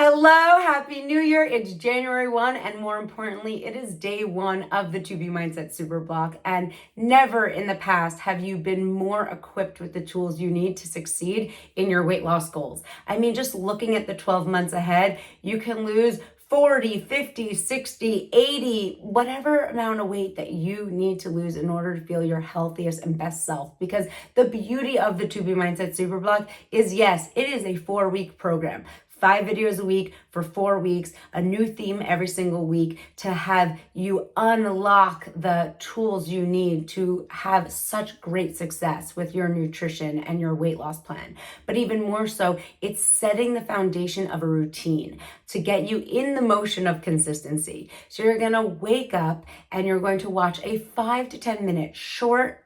Hello, happy new year. It's January 1, and more importantly, it is day one of the To Be Mindset Superblock. And never in the past have you been more equipped with the tools you need to succeed in your weight loss goals. I mean, just looking at the 12 months ahead, you can lose 40, 50, 60, 80, whatever amount of weight that you need to lose in order to feel your healthiest and best self. Because the beauty of the To Be Mindset Superblock is, yes, it is a 4-week program. 5 videos a week for 4 weeks, a new theme every single week to have you unlock the tools you need to have such great success with your nutrition and your weight loss plan. But even more so, it's setting the foundation of a routine to get you in the motion of consistency. So you're gonna wake up and you're going to watch a 5 to 10 minute short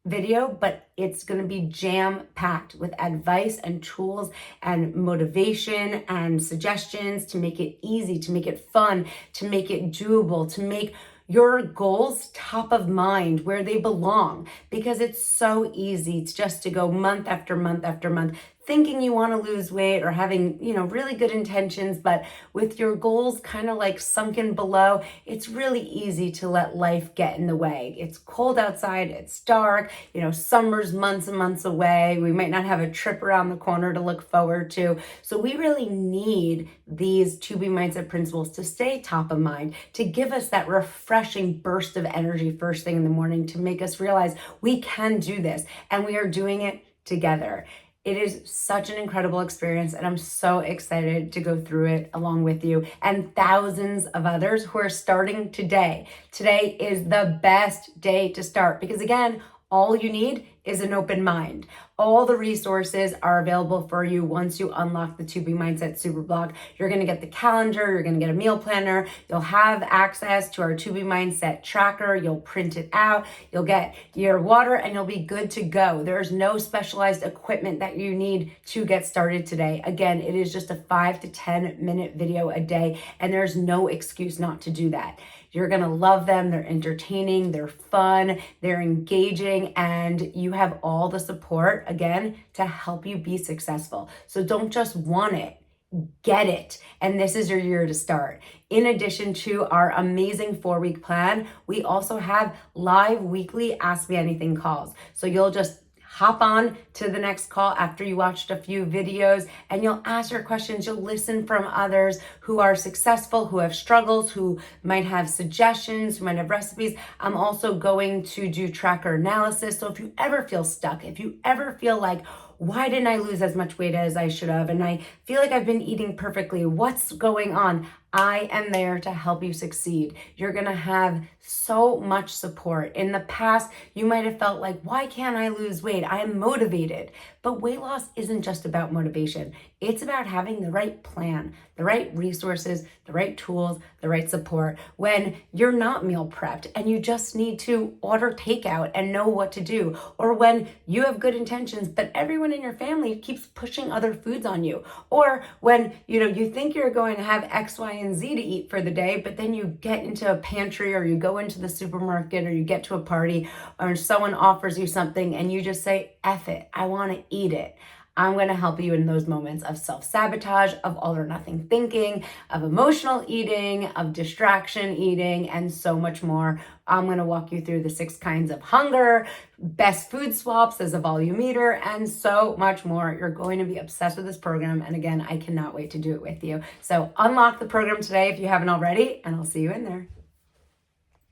video, but it's going to be jam-packed with advice and tools and motivation and suggestions to make it easy, to make it fun, to make it doable, to make your goals top of mind where they belong, because it's so easy just to go month after month after month thinking you want to lose weight or having, really good intentions, but with your goals kind of like sunken below, it's really easy to let life get in the way. It's cold outside, it's dark, summer's months and months away. We might not have a trip around the corner to look forward to. So we really need these To Be Mindset principles to stay top of mind, to give us that refreshing burst of energy first thing in the morning, to make us realize we can do this and we are doing it together. It is such an incredible experience, and I'm so excited to go through it along with you and thousands of others who are starting today. Today is the best day to start because, again, all you need is an open mind. All the resources are available for you once you unlock the To Be Mindset Superblock. You're going to get the calendar, you're going to get a meal planner, you'll have access to our To Be Mindset tracker, you'll print it out, you'll get your water, and you'll be good to go. There's no specialized equipment that you need to get started today. Again, it is just a 5 to 10 minute video a day, and there's no excuse not to do that. You're going to love them. They're entertaining, they're fun, they're engaging, and you have all the support, again, to help you be successful. So don't just want it, get it. And this is your year to start. In addition to our amazing 4-week plan, we also have live weekly Ask Me Anything calls. So you'll just hop on to the next call after you watched a few videos and you'll ask your questions. You'll listen from others who are successful, who have struggles, who might have suggestions, who might have recipes. I'm also going to do tracker analysis. So if you ever feel stuck, if you ever feel like, why didn't I lose as much weight as I should have? And I feel like I've been eating perfectly. What's going on? I am there to help you succeed. You're going to have so much support. In the past, you might have felt like, why can't I lose weight? I am motivated. But weight loss isn't just about motivation. It's about having the right plan, the right resources, the right tools, the right support. When you're not meal prepped and you just need to order takeout and know what to do, or when you have good intentions, but everyone in your family keeps pushing other foods on you, or when you think you're going to have X, Y, and Z to eat for the day, but then you get into a pantry or you go into the supermarket or you get to a party or someone offers you something and you just say, F it, I want to eat it. I'm going to help you in those moments of self-sabotage, of all or nothing thinking, of emotional eating, of distraction eating, and so much more. I'm going to walk you through the 6 kinds of hunger, best food swaps as a volume eater, and so much more. You're going to be obsessed with this program. And again, I cannot wait to do it with you. So unlock the program today if you haven't already, and I'll see you in there.